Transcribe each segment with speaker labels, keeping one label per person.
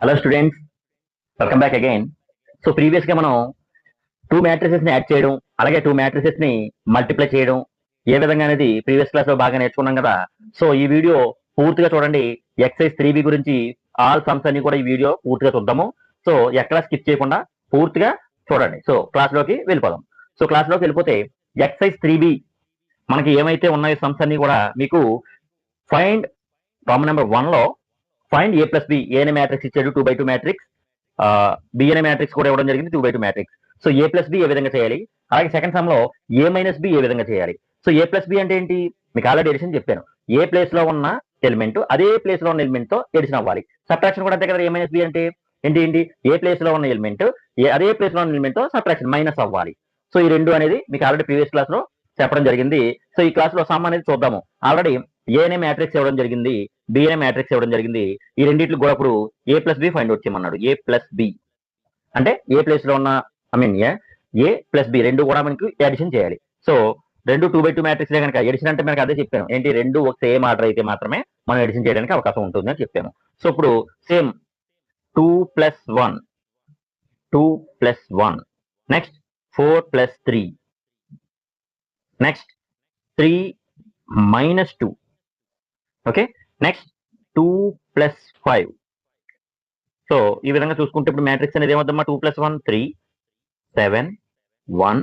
Speaker 1: Hello students, welcome back again. So previous గా మనం two matrices ని యాడ్ చేయడం, అలాగే టూ మ్యాట్రిసెస్ ని మల్టిప్లై చేయడం ఏ విధంగా అనేది ప్రీవియస్ క్లాస్ లో బాగా నేర్చుకున్నాం కదా. సో ఈ వీడియో పూర్తిగా చూడండి. ఎక్సైజ్ 3B గురించి ఆల్ సమ్స్ అన్ని కూడా ఈ వీడియో పూర్తిగా చూద్దాము. సో ఎక్కడ స్కిప్ చేయకుండా పూర్తిగా చూడండి. సో క్లాస్ లోకి వెళ్ళిపోదాం. సో క్లాస్ లోకి వెళ్ళిపోతే ఎక్సైజ్ 3B మనకి ఏమైతే ఉన్నాయో సమ్స్ అన్ని కూడా మీకు ఫైండ్ ప్రాబ్లం నెంబర్ 1 లో ఫైండ్ ఏ ప్లస్ బి. ఏ అనే మ్యాట్రిక్స్ ఇచ్చాడు 2x2 మ్యాట్రిక్స్, బి అనే మ్యాట్రిక్స్ కూడా ఇవ్వడం జరిగింది 2x2 matrix. So A plus B ఏ విధంగా చేయాలి, అలాగే సెకండ్ సమ్ లో ఏ మైనస్ బి ఏ విధంగా చేయాలి. సో ఏ ప్లస్ బి అంటే ఏంటి, మీకు ఆల్రెడీ ఎడిషన్ చెప్పాను. ఏ ప్లేస్ లో ఉన్న ఎలిమెంట్ అదే ప్లేస్ లో ఉన్న ఎలిమెంట్ తో ఎడిషన్ అవ్వాలి. సబ్ట్రాక్షన్ కూడా అంతే కదా. ఏ మైనస్ బి అంటే ఏంటి, ఏ ప్లేస్ లో ఉన్న ఎలిమెంట్ అదే ప్లేస్ లో ఉన్న ఎలిమెంట్ తో సబ్ట్రాక్షన్ మైనస్ అవ్వాలి. సో ఈ రెండు అనేది మీకు ఆల్రెడీ ప్రీవియస్ క్లాస్ లో చెప్పడం జరిగింది. సో ఈ క్లాస్ లో సమ్ అనేది చూద్దాము. ఆల్రెడీ ఏ అనే మ్యాట్రిక్స్ ఇవ్వడం జరిగింది, బి అనే మ్యాట్రిక్స్ ఇవ్వడం జరిగింది. ఈ రెండింటికి కూడా ఇప్పుడు ఏ ప్లస్ బి ఫైండ్ అవుట్ చేయమన్నాడు. ఏ ప్లస్ బి అంటే ఏ ప్లేస్ లో ఉన్న ఏ ప్లస్ బి రెండు కూడా మనకి ఎడిషన్ చేయాలి. సో రెండు 2x2 మ్యాట్రిక్స్ కనుక ఎడిషన్ అంటే మనకి అదే చెప్పాను. ఏంటి, రెండు ఒక సేమ్ ఆర్డర్ అయితే మాత్రమే మనం ఎడిషన్ చేయడానికి అవకాశం ఉంటుంది అని చెప్పాను. సో ఇప్పుడు same 2+1, 2+1, next 4+3, next 3 - 2, okay, next 2+5. So ఈ విధంగా చూసుకుంటే ఇప్పుడు మ్యాట్రిక్స్ అనేది ఏమవుతుందమ్మా, 2+1 3, 7 1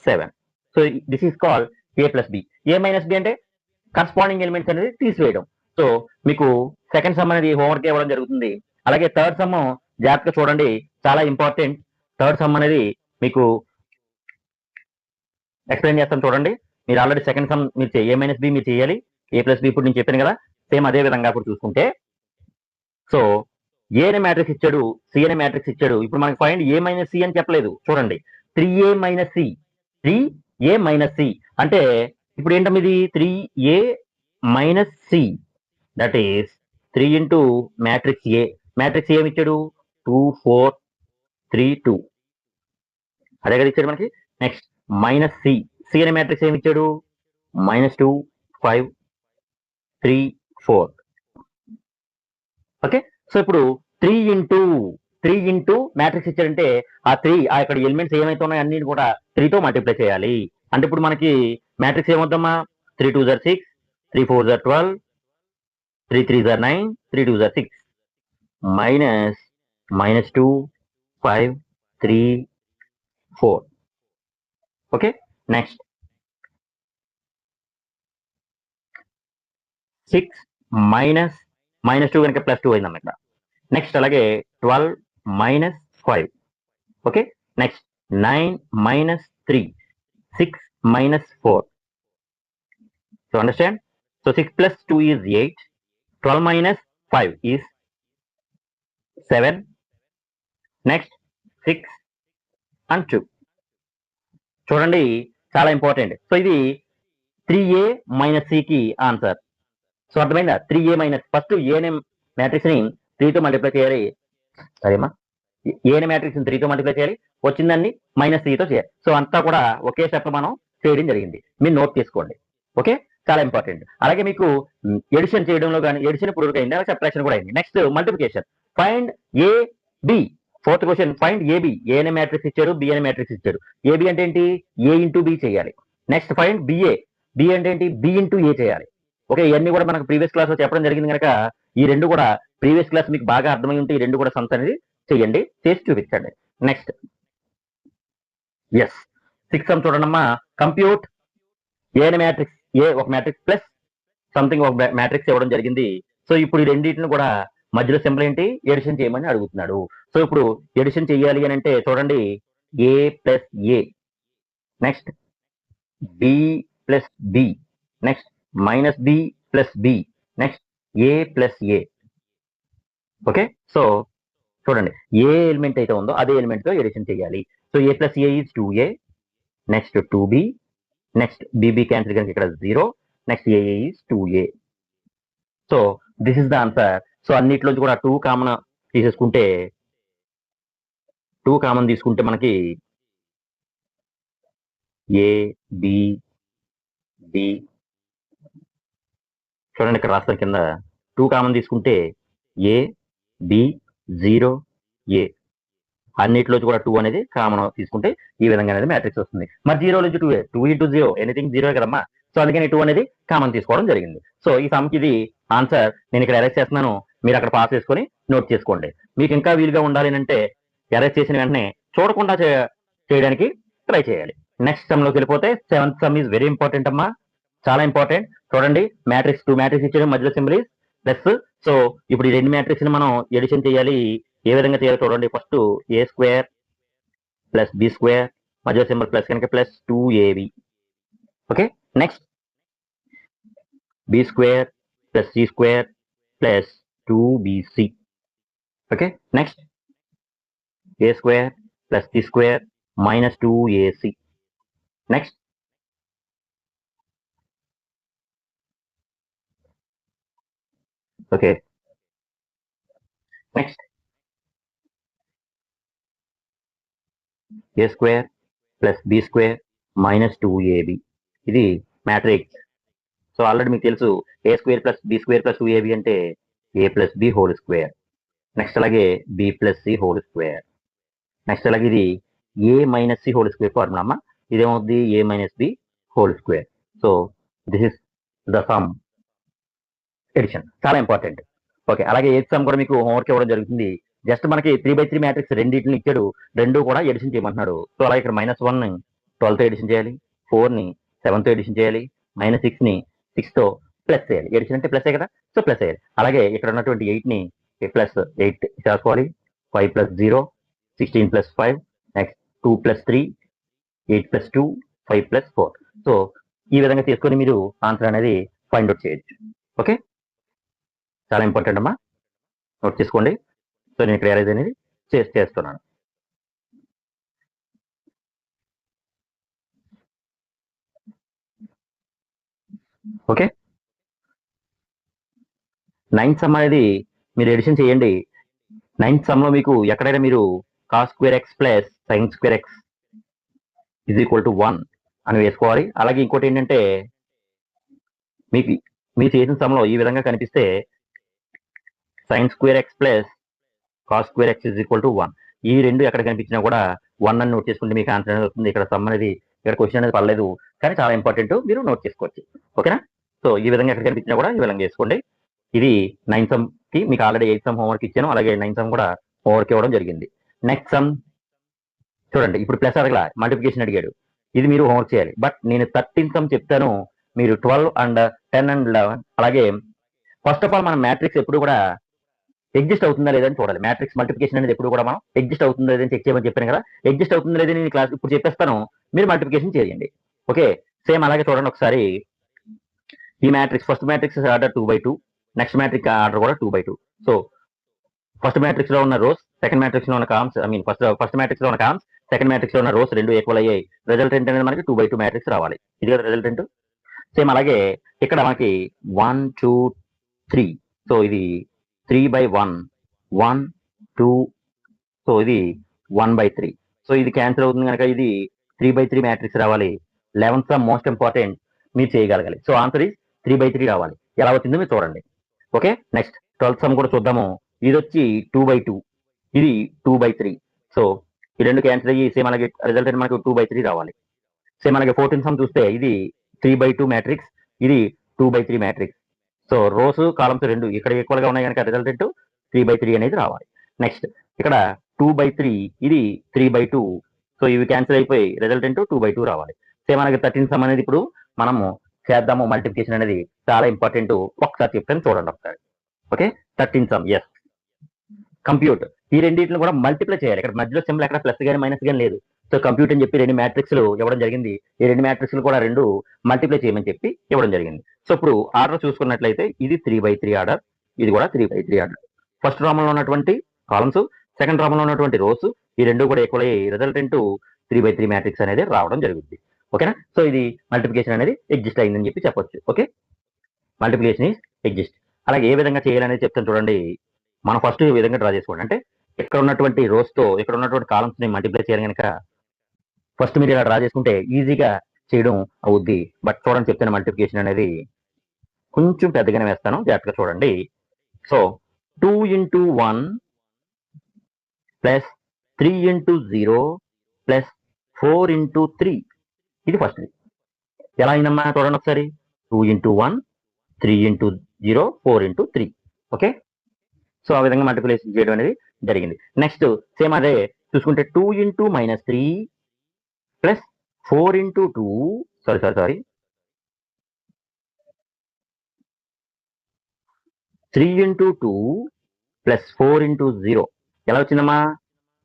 Speaker 1: 7. So this is called A plus B. A minus B అంటే కరస్పాండింగ్ ఎలిమెంట్స్ అనేది తీసివేయడం. సో మీకు సెకండ్ సమ్ అనేది హోంవర్క్ ఇవ్వడం జరుగుతుంది. అలాగే థర్డ్ సమ్ జాగ్రత్తగా చూడండి, చాలా ఇంపార్టెంట్. థర్డ్ సమ్ అనేది మీకు ఎక్స్ప్లెయిన్ చేస్తాను చూడండి. మీరు ఆల్రెడీ సెకండ్ సమ్ మీరు ఏ మైనస్ బి మీరు చేయాలి. ఏ ప్లస్ బి ఇప్పుడు నేను చెప్పాను కదా, సేమ్ అదే విధంగా ఇప్పుడు చూసుకుంటే సో ఏ అనే మ్యాట్రిక్స్ ఇచ్చాడు, సి అనే మ్యాట్రిక్స్ ఇచ్చాడు. ఇప్పుడు మనకి ఫైండ్ ఏ మైనస్ సి అని చెప్పలేదు. చూడండి, 3a minus C, 3a minus C అంటే ఇప్పుడు ఏంటమ్మా ఇది 3a minus C, that is 3 into matrix A. Matrix ఏమి ఇచ్చాడు, 2 4 3 2, అదే కదా ఇచ్చాడు మనకి. నెక్స్ట్ మైనస్ సి, సి అనే మ్యాట్రిక్స్ ఏమి ఇచ్చాడు, -2 5 3 4. ఓకే, సో ఇప్పుడు 3 ఇంటూ మ్యాట్రిక్స్ ఇచ్చారంటే ఆ అక్కడ ఎలిమెంట్స్ ఏమైతే ఉన్నాయో అన్ని కూడా 3 తో మల్టిప్లై చేయాలి. అంటే ఇప్పుడు మనకి మ్యాట్రిక్స్ ఏమవుతామా, 3 2 6, 3 4 12, 3 3 9, 3 2 6, -2 5 3 4. ఓకే, నెక్స్ట్ 6 -2 కనుక +2 అయిందన్న ఇక్కడ. నెక్స్ట్ అలాగే 12 - 5. Okay, next 9 - 3, 6 - 4. So understand? So 6 plus 2 is 8, 12 minus 5 is 7, next 6 and 2. చూడండి, చాలా ఇంపార్టెంట్. సో ఇది 3a మైనస్ సికి ఆన్సర్. సో అర్థమైందా, 3a మైనస్ ఫస్ట్ ఏ అనే మ్యాట్రిక్స్ ని 3 తో మల్టిప్లై చేయాలి. సరేమా, ఏ అనే మ్యాట్రిక్స్ ని 3 తో మల్టిప్లై చేయాలి, వచ్చిందాన్ని -3 తో చేయాలి. సో అంతా కూడా ఒకే స్టెప్ మనం చేయడం జరిగింది. మీరు నోట్ చేసుకోండి. ఓకే, చాలా ఇంపార్టెంట్. అలాగే మీకు ఎడిషన్ చేయడంలో కానీ ఎడిషన్ ఇప్పుడు అయింది, అలాగే సబ్ట్రాక్షన్ కూడా అయింది. Next multiplication, find A B. Fourth question, find AB. A అనే మ్యాట్రిక్స్ ఇచ్చారు, బి అనే మ్యాట్రిక్స్ ఇచ్చారు. ఏబి అంటే ఏంటి, ఏ ఇంటూ బి చేయాలి. Next find BA. బి అంటే ఏంటి, బి ఇంటూ ఏ చేయాలి. ఓకే, ఇవన్నీ కూడా మనకు ప్రీవియస్ క్లాస్ లో చెప్పడం జరిగింది కనుక ఈ రెండు కూడా ప్రీవియస్ క్లాస్ మీకు బాగా అర్థమై ఉంటే ఈ రెండు కూడా సమ్స్ అనేది చేయండి, చేసి చూపించండి. నెక్స్ట్ ఎస్ 6 సమ్ చూడండమ్మా. కంప్యూట్ ఏ అనే మ్యాట్రిక్స్, ఏ ఒక మ్యాట్రిక్స్ ప్లస్ సంథింగ్ ఒక మ్యాట్రిక్స్ ఇవ్వడం జరిగింది. సో ఇప్పుడు ఈ రెండింటిని కూడా మధ్యలో సింబల్ ఏంటి, ఎడిషన్ చేయమని అడుగుతున్నాడు. సో ఇప్పుడు ఎడిషన్ చేయాలి అని అంటే చూడండి, A plus A, next B plus B, next minus B plus B, next A plus A. Okay, so చూడండి, ఏ ఎలిమెంట్ అయితే ఉందో అదే ఎలిమెంట్ తో ఎడిషన్ చేయాలి. So A plus A is 2a, next 2b, next bb cancel కనుక ఇక్కడ 0, next a is 2a. So this is the answer. So అన్నిట్లోంచి కూడా 2 కామన్ తీసేసుకుంటే 2 కామన్ తీసుకుంటే మనకి ఏ బి బి, చూడండి ఇక్కడ రాస్తాం కింద 2 కామన్ తీసుకుంటే ఏ బి 0 A అన్నిట్లో కూడా 2 అనేది కామన్ తీసుకుంటే ఈ విధంగా అనేది మ్యాట్రిక్స్ వస్తుంది. మరి 0 నుంచి 2 2 ఇంటూ 0 ఎనీథింగ్ 0 కదమ్మా. సో అందుకని 2 అనేది కామన్ తీసుకోవడం జరిగింది. సో ఈ సమ్కి ఇది ఆన్సర్ నేను ఇక్కడ అరేంజ్ చేస్తున్నాను. మీరు అక్కడ పాస్ చేసుకొని నోట్ చేసుకోండి. మీకు ఇంకా వీలుగా ఉండాలి అంటే అరేంజ్ చేసిన వెంటనే చూడకుండా చేయడానికి ట్రై చేయాలి. నెక్స్ట్ సమ్ లోకి వెళ్ళిపోతే 7th some is very important అమ్మా, చాలా ఇంపార్టెంట్. చూడండి మ్యాట్రిక్స్ 2 మ్యాట్రిక్స్ ఇచ్చాడు, మధ్యలో సింబల్ ఈజ్ ప్లస్. సో ఇప్పుడు ఈ రెండు మ్యాట్రిక్స్ ని మనం ఎడిషన్ చేయాలి. ఏ విధంగా చేయాలో చూడండి. ఫస్ట్ A² ప్లస్ B² మధ్యలో సింబల్ ప్లస్ కనుక plus 2AB. Okay, next B² plus C² plus 2BC. Okay, next A² plus C² minus 2AC. Next okay, next A² plus B² minus 2AB. ఇది matrix. So already మీకు తెలుసు A² plus B² plus 2AB అంటే A plus B whole square. Next అలాగే B plus C whole square. Next అలాగే ఇది A minus C whole square formula అమ్మా. ఇదేమవుతుంది A minus B whole square. So this is the sum addition, చాలా important. Okay, అలాగే 8th some కూడా మీకు homework ఇవ్వడం జరుగుతుంది. జస్ట్ మనకి 3/3 మ్యాట్రిక్స్ రెండింటిని ఇచ్చాడు, రెండు కూడా ఎడిషన్ చేయమంటున్నాడు. సో అలాగే ఇక్కడ -1 ని 12తో ఎడిషన్ చేయాలి, 4 ని 7తో ఎడిషన్ చేయాలి, -6 ని 6తో ప్లస్ చేయాలి. ఎడిషన్ అంటే ప్లస్ కదా, సో ప్లస్ చేయాలి. అలాగే ఇక్కడ ఉన్నటువంటి 8 ని ప్లస్ 8 చేసుకోవాలి. 5 plus 0 16 plus 5, next 2 plus 3 8 plus 2 5 plus 4. So ఈ విధంగా తీసుకొని మీరు ఆన్సర్ అనేది ఫైండ్ అవుట్ చేయొచ్చు. ఓకే, చాలా ఇంపార్టెంట్ అమ్మా, నోట్ చేసుకోండి. సో నేను ఇక్కడ అరేంజ్ అనేది చేస్తున్నాను. ఓకే, 9th సమ్ అనేది మీరు ఎడిషన్ చేయండి. 9th సమ్ లో మీకు ఎక్కడైనా మీరు cos² x plus sin² x is equal to 1 అని వేసుకోవాలి. అలాగే ఇంకోటి ఏంటంటే మీరు చేసిన సమ్ లో ఈ విధంగా కనిపిస్తే sin² x plus cos² x is equal to 1. ఈ రెండు ఎక్కడ కనిపించినా కూడా 1 అని నోట్ చేసుకుంటే మీకు ఆన్సర్ అనేది వస్తుంది. ఇక్కడ సమ్ అనేది ఇక్కడ క్వశ్చన్ అనేది పడలేదు, కానీ చాలా ఇంపార్టెంట్, మీరు నోట్ చేసుకోవచ్చు. ఓకేనా? సో ఈ విధంగా ఎక్కడ కనిపించినా కూడా ఈ విధంగా చేసుకోండి. ఇది 9th సమ్ కి మీకు ఆల్రెడీ 8th సమ్ హోంవర్క్ ఇచ్చాను, అలాగే 9th సమ్ కూడా హోంవర్క్ ఇవ్వడం జరిగింది. నెక్స్ట్ సమ్ చూడండి, ఇప్పుడు ప్లస్ అడగల, మల్టిప్లికేషన్ అడిగాడు. ఇది మీరు హోంవర్క్ చేయాలి. బట్ నేను 13th సమ్ చెప్తాను, మీరు 12 అండ్ 10 అండ్ 11. అలాగే ఫస్ట్ ఆఫ్ ఆల్ మనం మ్యాట్రిక్స్ ఎప్పుడు కూడా ఎగ్జిస్ట్ అవుతుందా లేదని చూడాలి. మ్యాట్రిక్స్ మల్టిప్లికేషన్ అనేది ఎప్పుడు కూడా మనం ఎగ్జిస్ట్ అవుతుందా లేదని చెక్ చేయమని చెప్పాను కదా. ఎగ్జిస్ట్ అవుతుందా లేదని నేను క్లాస్ ఇప్పుడు చెప్పేస్తాను, మీరు మల్టిప్లికేషన్ చేయండి. ఓకే, సేమ్ అలాగే చూడండి ఒకసారి. ఈ matrix first matrix order 2/2, next matrix order కూడా 2/2. సో ఫస్ట్ మ్యాట్రిక్స్ లో ఉన్న రోస్, సెకండ్ మ్యాట్రిక్స్ లో ఉన్న కామ్స్, ఫస్ట్ మ్యాట్రిక్స్ లో ఉన్న కామ్స్, సెకండ్ మ్యాట్రిక్స్ లో ఉన్న రోస్ రెండు ఈక్వల్ అయ్యాయి. రిజల్టెంట్ అనేది మనకి 2/2 మ్యాట్రిక్స్ రావాలి. ఇది కదా రిజల్టెంట్. సేమ్ అలాగే ఇక్కడ మనకి 1 2 3. సో ఇది 3/1 1 2. సో ఇది 1/3. సో ఇది క్యాన్సిల్ అవుతుంది కనుక ఇది 3/3 మ్యాట్రిక్స్ రావాలి. 11th సమ్ మోస్ట్ ఇంపార్టెంట్, మీరు చేయగలగాలి. సో ఆన్సర్ ఈజ్ 3/3 రావాలి. ఎలా వచ్చిందో మీరు చూడండి. ఓకే, నెక్స్ట్ 12th సమ్ కూడా చూద్దాము. ఇది వచ్చి 2/2, ఇది 2/3. సో ఈ రెండు క్యాన్సిల్ అయ్యి సేమ్ అలాగే రిజల్టెంట్ మనకు 2/3 రావాలి. సేమ్ అలాగే 14th సమ్ చూస్తే ఇది 3/2 మ్యాట్రిక్స్, ఇది 2/3 మ్యాట్రిక్స్. సో రోస్ కాలమ్స్ రెండు ఇక్కడ ఈక్వల్ గా ఉన్నాయి కనుక రిజల్టెంట్ 3/3 అనేది రావాలి. నెక్స్ట్ ఇక్కడ 2/3, ఇది 3/2. సో ఇవి క్యాన్సిల్ అయిపోయి రిజల్టెంట్ 2/2 రావాలి. సేమ్ అలాగే 13th సమ్ అనేది ఇప్పుడు మనము చేద్దాము. మల్టిప్లికేషన్ అనేది చాలా ఇంపార్టెంట్, ఒకసారి చెప్తాను చూడండి ఒకసారి. Okay, 13th sum yes compute. ఈ రెండింటిని కూడా మల్టిప్లై చేయాలి. ఇక్కడ మధ్యలో సింబల్ ఎక్కడ ప్లస్ కానీ మైనస్ కానీ లేదు. సో కంప్యూట్ అని చెప్పి రెండు మ్యాట్రిక్స్లు ఇవ్వడం జరిగింది. ఈ రెండు మ్యాట్రిక్స్లు కూడా రెండు మల్టిప్లై చేయమని చెప్పి ఇవ్వడం జరిగింది. సో ఇప్పుడు ఆర్డర్ చూసుకున్నట్లయితే ఇది 3/3 ఆర్డర్, ఇది కూడా 3/3 ఆర్డర్. ఫస్ట్ రామంలో ఉన్నటువంటి కాలమ్స్, సెకండ్ రామంలో ఉన్నటువంటి రోస్, ఈ రెండు కూడా ఈక్వల్ అయ్యి రిజల్టెంట్ 3/3 మ్యాట్రిక్స్ అనేది రావడం జరుగుతుంది. ఓకేనా? సో ఇది మల్టిప్లికేషన్ అనేది ఎగ్జిస్ట్ అయిందని చెప్పి చెప్పొచ్చు. Okay, multiplication is exist. అలాగే ఏ విధంగా చేయాలనేది చెప్తాను చూడండి. మనం ఫస్ట్ ఈ విధంగా డ్రా చేసుకోండి. అంటే ఇక్కడ ఉన్నటువంటి రోస్ తో ఇక్కడ ఉన్నటువంటి కాలమ్స్ ని మల్టిప్లై చేయాలి కనుక ఫస్ట్ మీరు ఇలా డ్రా చేసుకుంటే ఈజీగా చేయడం అవుద్ది. బట్ చూడండి చెప్తాను, మల్టిప్లికేషన్ అనేది కొంచెం పెద్దగానే వేస్తాను, జాగ్రత్తగా చూడండి. So 2 into 1 plus 3 into 0 plus 4 into 3. ఇది ఫస్ట్. ఎలా అయిందమ్మా చూడండి ఒకసారి. 2 into 1, 3 into 0, 4 into 3. Okay, so ఆ విధంగా మల్టిప్లికేషన్ చేయడం అనేది జరిగింది. నెక్స్ట్ సేమ్ అదే చూసుకుంటే 2 into -3 plus 4 into 2, sorry 3 into 2 plus 4 into 0. ఎలా వచ్చిందమ్మా?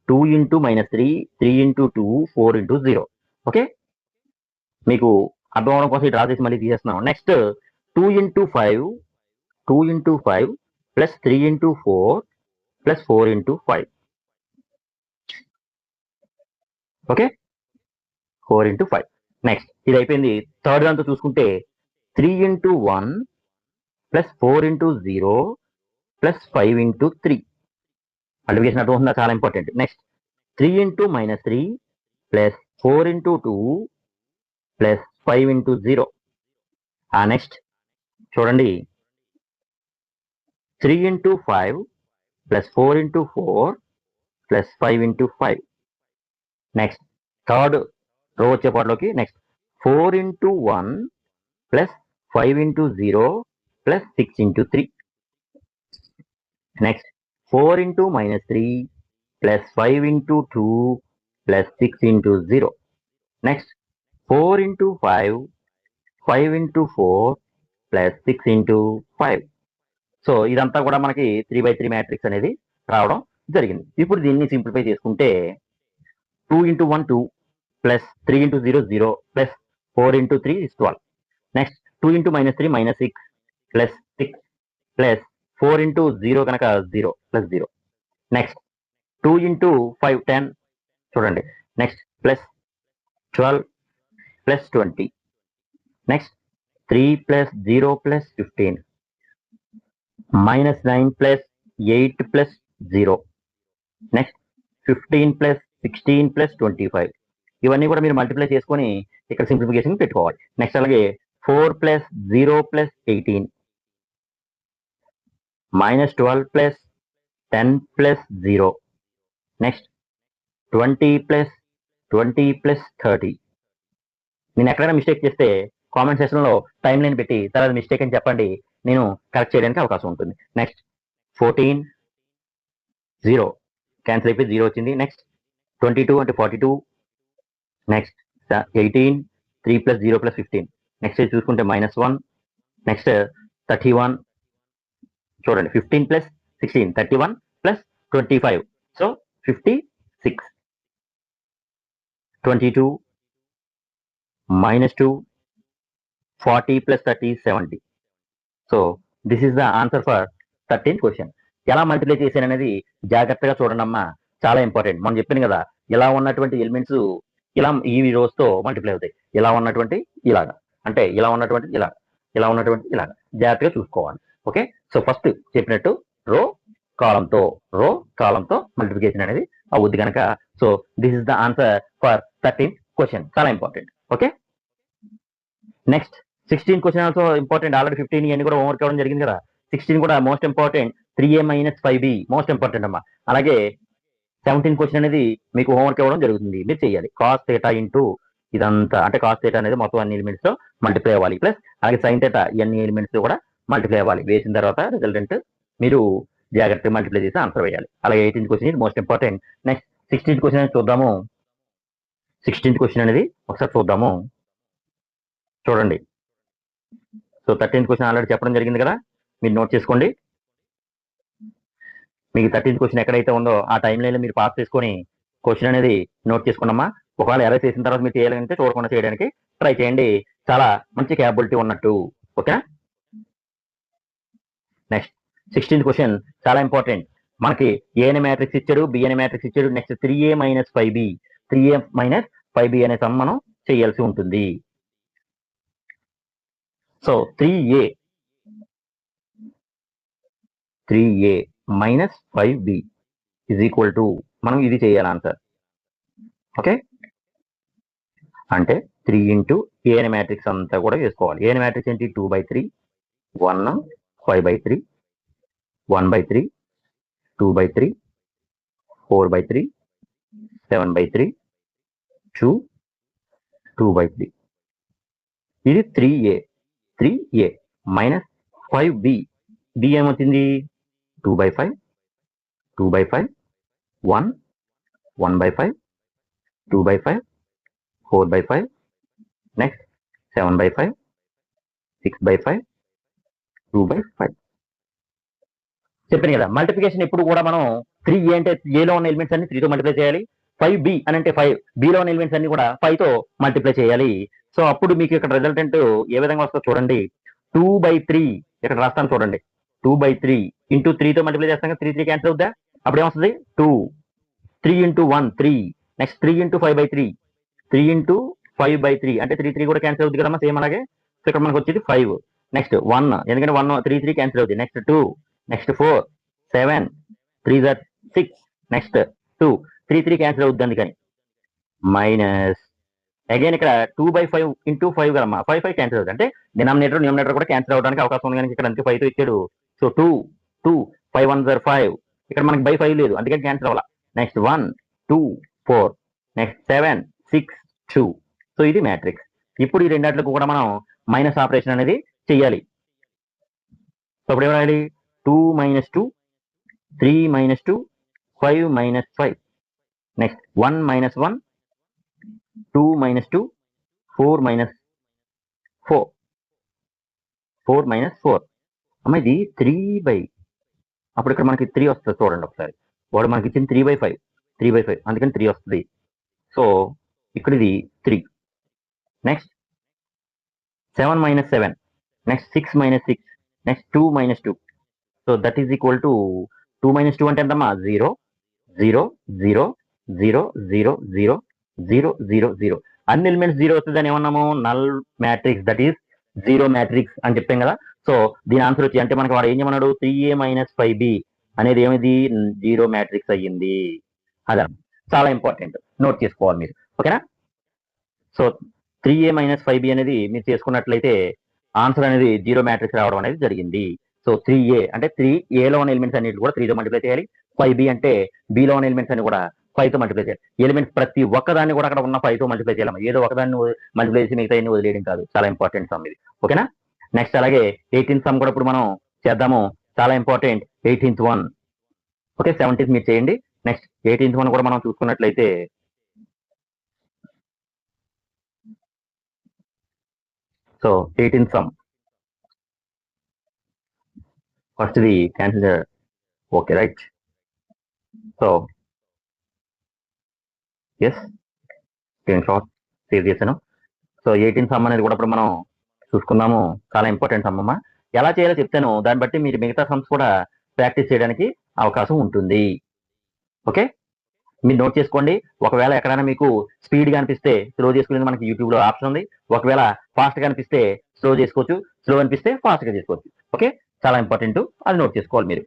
Speaker 1: 2 ఇంటూ -3, 3 ఇంటూ 2, 4 ఇంటూ 0. ఓకే, మీకు అర్థం అవడం కోసం డ్రా చేసి మళ్ళీ తీసేస్తున్నాం. Next 2 into 5, 2 into 5 plus 3 into 4 plus 4 into 5. Okay, 4 into 5. Next ఇది అయిపోయింది. థర్డ్ దాంతో చూసుకుంటే 3 into 1 plus 4 into 0 plus 5 into 3. Multiplication అర్థం అవుతుందా? చాలా important. Next 3 into -3 plus 4 into 2 plus 5 into 0. Next చూడండి 3 into 5 plus 4 into 4 plus 5 into 5. Next third row వచ్చేపాట్లోకి next 4 into 1 plus 5 into 0 plus 6 into 3. Next 4 into -3 plus 5 into 2 plus 6 into 0. Next 4 into 5, 5 into 4 plus 6 into 5. So ఇదంతా కూడా మనకి 3/3 matrix అనేది రావడం జరిగింది. ఇప్పుడు దీన్ని సింప్లిఫై చేసుకుంటే 2 into 1 2 plus 3 into 0 0 plus 4 into 3 is 12. Next 2 into -3 -6 plus 6 plus 4 into 0 కనుక 0 ప్లస్ 0. నెక్స్ట్ 2 ఇంటూ 5 10 చూడండి. Next plus 12 plus 20. Next 3 plus 0 plus 15 -9 plus 8 plus 0. Next 15 plus 16 plus 25. ఇవన్నీ కూడా మీరు మల్టిప్లై చేసుకొని ఇక్కడ సింప్లిఫికేషన్ పెట్టుకోవాలి. నెక్స్ట్ అలాగే 4 plus 0 plus 18 -12 plus 10 plus 0. Next 20 plus 20 plus 30. నేను ఎక్కడైనా మిస్టేక్ చేస్తే కామెంట్ సెక్షన్లో టైం లైన్ పెట్టి తర్వాత మిస్టేక్ అని చెప్పండి, నేను కరెక్ట్ చేయడానికి అవకాశం ఉంటుంది. నెక్స్ట్ 14 0 క్యాన్సిల్ అయిపోయి 0 వచ్చింది. నెక్స్ట్ 22 అంటే 42. Next 18 3 plus 0 plus 15. నెక్స్ట్ చూసుకుంటే -1. నెక్స్ట్ 31 చూడండి 15 plus 16 31 plus 25 so 56. 22 -2 40 plus 30 70. So this is the answer for 13th question. ఎలా మల్టిప్లై చేశాను అనేది జాగ్రత్తగా చూడండి అమ్మా, చాలా ఇంపార్టెంట్. మనం చెప్పింది కదా, ఇలా ఉన్నటువంటి ఎలిమెంట్స్ ఇలా ఈ రోస్ తో మల్టిప్లై అవుతాయి. ఇలా ఉన్నటువంటి ఇలాగా, అంటే ఇలా ఉన్నటువంటి ఇలాగా, ఇలా ఉన్నటువంటి ఇలాగా జాగ్రత్తగా చూసుకోవాలి. ఓకే, సో ఫస్ట్ చెప్పినట్టు రో కాలంతో మల్టిప్లికేషన్ అనేది అవుద్ది కనుక, so this is the answer for 13th question. చాలా important. Okay, next 16 question also important. Already 15 ఇవన్నీ కూడా హోంవర్క్ అవ్వడం జరిగింది కదా. 16 కూడా most important. 3a - 5b most important అమ్మా. అలాగే 17 క్వశ్చన్ అనేది మీకు హోంవర్క్ ఇవ్వడం జరుగుతుంది, మీరు చేయాలి. కాస్ థీటా ఇంటూ ఇదంతా, అంటే కాస్ థీటా అనేది మొత్తం అన్ని ఎలిమెంట్స్ తో మల్టిప్లై అవ్వాలి. ప్లస్ అలాగే సైన్ థీటా ఇవన్నీ ఎలిమెంట్స్ తో కూడా మల్టిప్లై అవ్వాలి. వేసిన తర్వాత రిజల్టెంట్ మీరు జాగ్రత్తగా మల్టిప్లై చేసి ఆన్సర్ వేయాలి. అలాగే 18th క్వశ్చన్ ఇది most important. Next 16th question అనేది చూద్దాము. 16th క్వశ్చన్ అనేది ఒకసారి చూద్దాము. చూడండి, సో 13th క్వశ్చన్ ఆల్రెడీ చెప్పడం జరిగింది కదా, మీరు నోట్ చేసుకోండి. మీకు 13th క్వశ్చన్ ఎక్కడైతే ఉందో ఆ టైం లైన్లో మీరు పాస్ చేసుకొని క్వశ్చన్ అనేది నోట్ చేసుకున్నామా. ఒకవేళ ఎర్రర్ చేసిన తర్వాత మీరు చేయాలంటే చూడకుండా చేయడానికి ట్రై చేయండి, చాలా మంచి క్యాపబిలిటీ ఉన్నట్టు. ఓకే, నెక్స్ట్ 16th క్వశ్చన్ చాలా ఇంపార్టెంట్. మనకి ఏ అనే మ్యాట్రిక్స్ ఇచ్చాడు, బి అనే మ్యాట్రిక్స్ ఇచ్చాడు. Next 3a - 5b 3a - 5b అనే సమ్ మనం చేయాల్సి ఉంటుంది. So 3a - 5b is equal to మనం ఇది చేయాలి ఆన్సర్. ఓకే, అంటే 3 ఇంటూ ఏ అనే మ్యాట్రిక్స్ అంతా కూడా వేసుకోవాలి. ఏ అనే మ్యాట్రిక్స్ ఏంటి? 2/3 1 5/3 1/3 2/3 4/3, 7/3, 2, 2/3. ఇది 3a మైనస్ 5b. b ఏమవుతుంది? 2/5, 2/5, 1, 1/5, 2/5, 4/5, నెక్స్ట్ 7/5, 6/5, 2/5. చెప్పాను కదా, మల్టిప్లికేషన్ ఎప్పుడు కూడా మనం 3a అంటే ఏలో ఉన్న ఎలిమెంట్స్ అన్ని 3తో మల్టిప్లై చేయాలి. 5b అని అంటే 5, bలో ఉన్న ఎలిమెంట్స్ అన్ని కూడా 5తో మల్టిప్లై చేయాలి. సో అప్పుడు మీకు ఇక్కడ రిజల్టెంట్ ఏ విధంగా వస్తుందో చూడండి. 2/3 ఇక్కడ రాస్తాను చూడండి. 2/3 ఇంటూ 3తో మల్టిప్లై చేస్తాం కదా, 3 క్యాన్సిల్ అవుద్దా? అప్పుడు ఏమొస్తుంది? 2, 3 ఇంటూ 1 3, నెక్స్ట్ 3 ఇంటూ 5/3, 3 ఇంటూ 5/3 అంటే 3 కూడా క్యాన్సిల్ అవుతుంది కదమ్మా, సేమ్ అలాగే. సో ఇక్కడ మనకు వచ్చేది 5, నెక్స్ట్ 1 ఎందుకంటే 1 3 క్యాన్సిల్ అవుతుంది, నెక్స్ట్ 2, నెక్స్ట్ 4, 7, 3 6, నెక్స్ట్ 2, 3 క్యాన్సిల్ అవుతుంది అందుకని మైనస్ అగైన్ ఇక్కడ 2/5 ఇంటూ 5 కదమ్మా, 5 క్యాన్సిల్ అవుతుంది అంటే న్యూమరేటర్ కూడా క్యాన్సిల్ అవడానికి అవకాశం ఉంది కానీ ఇక్కడ అంతే 5తో ఇచ్చాడు. సో 2, 5 1 5, ఇక్కడ మనకి బై 5 లేదు అందుకని క్యాన్సిల్ అవ్వాలి. Next 1 2 4, next 7 6 2. సో ఇది మ్యాట్రిక్స్. ఇప్పుడు ఈ రెండాట్లకు కూడా మనం మైనస్ ఆపరేషన్ అనేది చెయ్యాలి. సో ఇప్పుడు ఏం రాయాలి? 2 - 2, 3 - 2, 5 - 5, నెక్స్ట్ 1 - 1, 2 - 2, 4 - 4, 4 - 4. అమ్మ ఇది 3 అప్పుడు ఇక్కడ మనకి 3 వస్తుంది చూడండి ఒకసారి. వాడు మనకి ఇచ్చింది 3/5 అందుకని 3 వస్తుంది. సో ఇక్కడ ఇది 3. Next 7 - 7, next 6 - 6, next 2 - 2. So that is equal to 2 - 2 అంటే ఎంతమ్మా? 0 0 0 0 0 0 0 0 0. అన్ని ఎలిమెంట్స్ 0 వస్తుందని ఏమన్నాము? Null matrix, that is 0 matrix అని చెప్పాం కదా. సో దీని ఆన్సర్ వచ్చి అంటే మనకి వాడు ఏం చేయమన్నాడు? 3a - 5b అనేది ఏమిది? 0 మ్యాట్రిక్స్ అయ్యింది. అదే చాలా ఇంపార్టెంట్, నోట్ చేసుకోవాలి మీరు, ఓకేనా. సో 3a - 5b అనేది మీరు చేసుకున్నట్లయితే ఆన్సర్ అనేది 0 మ్యాట్రిక్స్ రావడం అనేది జరిగింది. సో 3a అంటే 3aలో ఉన్న ఎలిమెంట్స్ అన్నిటి కూడా 3తో మల్టిప్లై చేయాలి. 5b అంటే bలో ఉన్న ఎలిమెంట్స్ అన్ని కూడా 5తో మల్టిప్లై చేయాలి. ఎలిమెంట్స్ ప్రతి ఒక్కదాన్ని కూడా అక్కడ ఉన్న 5తో మల్టిప్లై చేయాలి. ఏదో ఒకదాన్ని మల్టిప్లై చేసి మిగతా అన్ని వదిలేయడం కాదు. చాలా ఇంపార్టెంట్ సమ్ ఇది, ఓకేనా. నెక్స్ట్ అలాగే 18th సమ్ కూడా ఇప్పుడు మనం చేద్దాము. చాలా important 18th one. Okay 17th మీరు చేయండి. నెక్స్ట్ 18th వన్ కూడా మనం చూసుకున్నట్లయితే so 18th sum first the cancel. Okay right. So yes screenshot save చేశాను. సో 18th సమ్ అనేది కూడా ఇప్పుడు మనం చూసుకుందాము. చాలా ఇంపార్టెంట్ సమ్ అమ్మా. ఎలా చేయాలో చెప్తాను, దాన్ని బట్టి మీరు మిగతా సమ్స్ కూడా ప్రాక్టీస్ చేయడానికి అవకాశం ఉంటుంది. ఓకే మీరు నోట్ చేసుకోండి. ఒకవేళ ఎక్కడైనా మీకు స్పీడ్గా అనిపిస్తే స్లో చేసుకునేది మనకి యూట్యూబ్లో ఆప్షన్ ఉంది. ఒకవేళ ఫాస్ట్గా అనిపిస్తే స్లో చేసుకోవచ్చు, స్లో అనిపిస్తే ఫాస్ట్గా చేసుకోవచ్చు. ఓకే చాలా ఇంపార్టెంట్, అది నోట్ చేసుకోవాలి మీరు.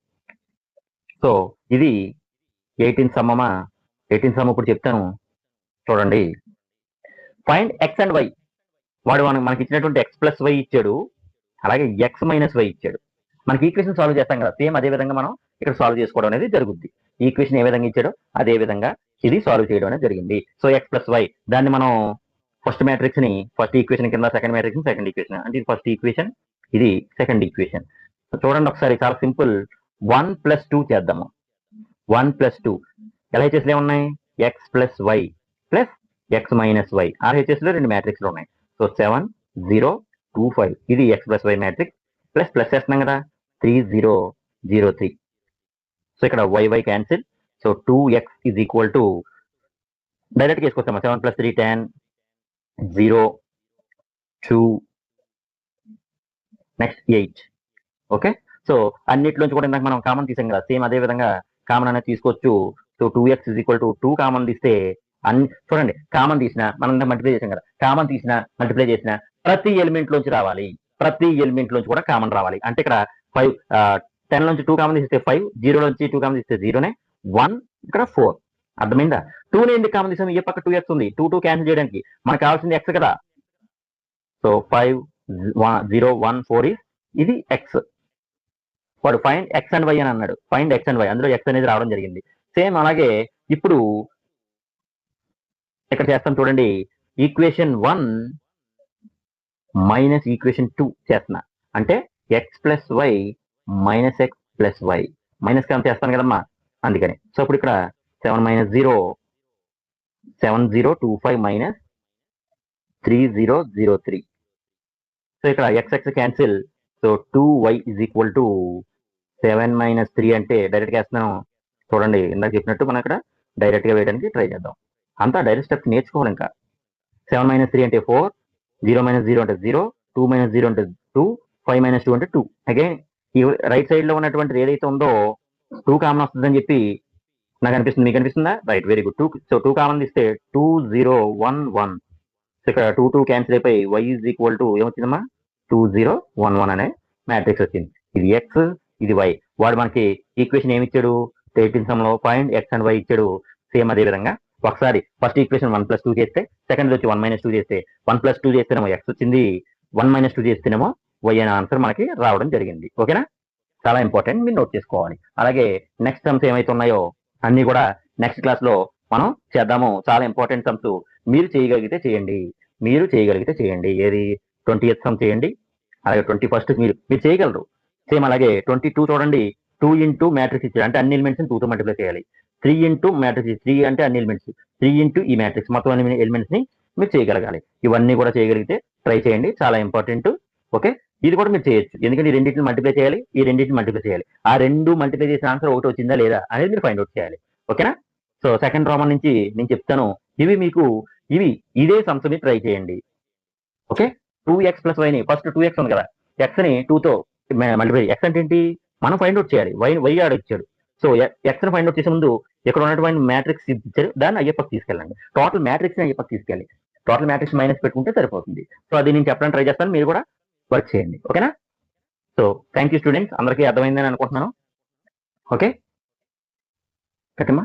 Speaker 1: సో ఇది 18th సమ్ అమ్మా. 18th సమ్ ఇప్పుడు చెప్తాను చూడండి. Find X and Y. వాడు మనకి ఇచ్చినటువంటి x + y ఇచ్చాడు, అలాగే x - y ఇచ్చాడు. మనకి ఈక్వేషన్ సాల్వ్ చేస్తాం కదా, సేమ్ అదే విధంగా మనం ఇక్కడ సాల్వ్ చేసుకోవడం అనేది జరుగుద్ది. ఈక్వేషన్ ఏ విధంగా ఇచ్చాడో అదే విధంగా ఇది సాల్వ్ చేయడం అనేది జరిగింది. సో x + y దాన్ని మనం ఫస్ట్ మ్యాట్రిక్స్ ని ఫస్ట్ ఈక్వేషన్ కింద, సెకండ్ మ్యాట్రిక్స్ ని సెకండ్ ఈక్వేషన్, అంటే ఇది ఫస్ట్ ఈక్వేషన్, ఇది సెకండ్ ఈక్వేషన్. చూడండి ఒకసారి, చాలా సింపుల్. 1 + 2 చేద్దాము. 1 + 2 LHS లో ఉన్నాయి x + y plus x - y. RHS లో రెండు మ్యాట్రిక్స్లు ఉన్నాయి. సో 7 0 2 5 ఇది x + y మ్యాట్రిక్స్. ప్లస్ చేస్తున్నాం కదా 3 0 0 3. సో ఇక్కడ y cancel. So 2x is equal to డైరెక్ట్గా వేసుకొస్తామా, 7 + 3 10 0 2 నెక్స్ట్ 8. ఓకే సో అన్నిట్లోంచి కూడా ఇందాక మనం కామన్ తీసాం కదా, సేమ్ అదే విధంగా కామన్ అనేది తీసుకోవచ్చు. So 2x is equal to 2 common తీస్తే చూడండి, కామన్ తీసిన మనం మల్టిప్లై చేసాం కదా, కామన్ తీసిన మల్టిప్లై చేసిన ప్రతి ఎలిమెంట్ లోంచి రావాలి, ప్రతి ఎలిమెంట్ లోంచి కూడా కామన్ రావాలి. అంటే ఇక్కడ 5 10 నుంచి 2 కామన్ తీస్తే 5, 0 నుంచి 2 కామన్ తీస్తే 0నే, 1 ఇక్కడ 4. అర్థమైందా? 2ని ఎందుకు కామన్ తీసాం? ఏ పక్క 2x ఉంది, 2 క్యాన్సిల్ చేయడానికి మనకు కావాల్సింది x కదా. సో 5 0 1 4 ఇది x. వాడు ఫైండ్ x అండ్ y అని అన్నాడు. ఫైండ్ x అండ్ y, అందులో x అనేది రావడం జరిగింది. సేమ్ అలాగే ఇప్పుడు ఇక్కడ చేస్తాం చూడండి, ఈక్వేషన్ 1 మైనస్ ఈక్వేషన్ 2 చేస్తున్నా. అంటే X plus Y minus X plus Y minus కామ్ చేస్తాను కదమ్మా, అందుకని. సో ఇప్పుడు ఇక్కడ 7 మైనస్ 0 7025 మైనస్ 3003. సో ఇక్కడ X X cancel. So 2y is equal to 7 minus 3 అంటే డైరెక్ట్గా వేస్తున్నాను చూడండి. ఇందాక చెప్పినట్టు మనం ఇక్కడ డైరెక్ట్గా వేయడానికి ట్రై చేద్దాం. అంతా డైరెక్ట్ స్టెప్ నేర్చుకోవాలి. ఇంకా 7 మైనస్ 3 అంటే 4, 0 మైనస్ 0 అంటే 0, 2 మైనస్ 0 అంటే 2, 5 మైనస్ 2 అంటే 2. అగైన్ ఈ రైట్ సైడ్ లో ఉన్నటువంటి ఏదైతే ఉందో 2 కామన్ వస్తుందని చెప్పి నాకు అనిపిస్తుంది. మీకు అనిపిస్తుందా? Right, very good. 2 so 2 common తీస్తే 2 0 1 1. సో ఇక్కడ 2 2 క్యాన్సిల్ అయిపోయి y ఈజ్ ఈక్వల్ టు ఏమొచ్చిందమ్మా 2 0 1 1 అనే మ్యాట్రిక్స్ వచ్చింది. ఇది ఎక్స్, ఇది వై. వాడు మనకి ఈక్వేషన్ ఏమి ఇచ్చాడు? ఎయిటీన్ సమ్ లో పాయింట్ ఎక్స్ అండ్ వై ఇచ్చాడు. సేమ్ అదే విధంగా ఒకసారి ఫస్ట్ ఈక్వేషన్ 1 + 2 చేస్తే, సెకండ్ వచ్చి 1 - 2 చేస్తే, 1 + 2 చేస్తేనేమో ఎక్స్ వచ్చింది, 1 - 2 చేస్తేనేమో వై అనే ఆన్సర్ మనకి రావడం జరిగింది. ఓకేనా? చాలా ఇంపార్టెంట్, మీరు నోట్ చేసుకోవాలి. అలాగే నెక్స్ట్ సమ్స్ ఏమైతే ఉన్నాయో అన్ని కూడా నెక్స్ట్ క్లాస్ లో మనం చేద్దాము. చాలా ఇంపార్టెంట్ సమ్స్. మీరు చేయగలిగితే చేయండి, మీరు చేయగలిగితే చేయండి. ఏది 20th సమ్ చేయండి, అలాగే 21st మీరు చేయగలరు. సేమ్ అలాగే 22 చూడండి, 2 ఇంటూ మ్యాట్రిక్స్ ఇచ్చాడు అంటే అన్ని ఎలిమెంట్స్ 2తో మల్టిప్లై చేయాలి. 3 ఇంటూ మ్యాట్రిక్స్, 3 అంటే అన్ని ఎలిమెంట్స్, 3 ఇంటూ ఈ మ్యాట్రిక్స్, మొత్తం అన్ని ఎలిమెంట్స్ ని మీరు చేయగలగాలి. ఇవన్నీ కూడా చేయగలిగితే ట్రై చేయండి, చాలా ఇంపార్టెంట్. ఓకే, ఇది కూడా మీరు చేయొచ్చు. ఎందుకంటే ఈ రెండింటిని మల్టిప్లై చేయాలి, ఈ రెండింటిని మల్టిప్లై చేయాలి. ఆ రెండు మల్టిప్లై చేసిన ఆన్సర్ ఒకటి వచ్చిందా లేదా అనేది మీరు ఫైండ్ అవుట్ చేయాలి. ఓకేనా? సో సెకండ్ రామన్ నుంచి నేను చెప్తాను. ఇవి మీకు ఇదే సమ్స్ ని ట్రై చేయండి. ఓకే, 2x + y ని ఫస్ట్ 2x ఉంది కదా, x ని 2తో మల్టిప్లై. x అంటే ఏంటి? మనం ఫైండ్ అవుట్ చేయాలి. y ఆడ ఇచ్చాడు. సో x ని ఫైండ్ అవుట్ చేసే ముందు ఇక్కడ ఉన్నటువంటి మ్యాట్రిక్స్ ఇచ్చారు, దాన్ని అయ్యప్పకి తీసుకెళ్ళండి. టోటల్ మ్యాట్రిక్స్ ని అయ్యప్పకి తీసుకెళ్ళి టోటల్ మ్యాట్రిక్స్ మైనస్ పెట్టుకుంటే సరిపోతుంది. సో అది నేను చెప్పడానికి ట్రై చేస్తాను, మీరు కూడా వర్క్ చేయండి. ఓకేనా? సో థ్యాంక్ యూ స్టూడెంట్స్, అందరికీ అర్థమైందని అనుకుంటున్నాను. ఓకే, కట్టమ్మా.